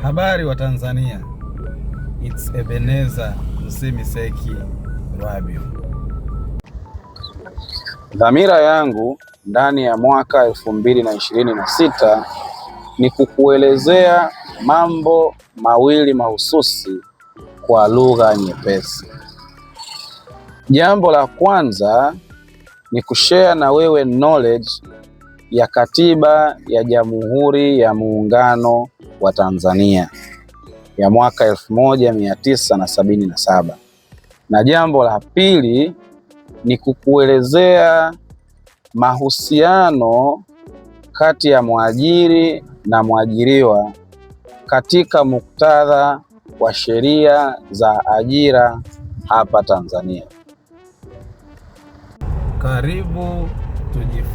Habari wa Tanzania, it's Ebeneza Msimiseki Rwabio. Dhamira yangu ndani ya mwaka 2026 ni kukuelezea mambo mawili mahususi kwa lugha nyepesi. Jambo la kwanza ni kushare na wewe knowledge ya Katiba ya Jamhuri ya Muungano wa Tanzania ya mwaka 1977. Na jambo la pili ni kukuelezea mahusiano kati ya mwajiri na mwajiriwa katika muktadha wa sheria za ajira hapa Tanzania. Karibu tujifunze.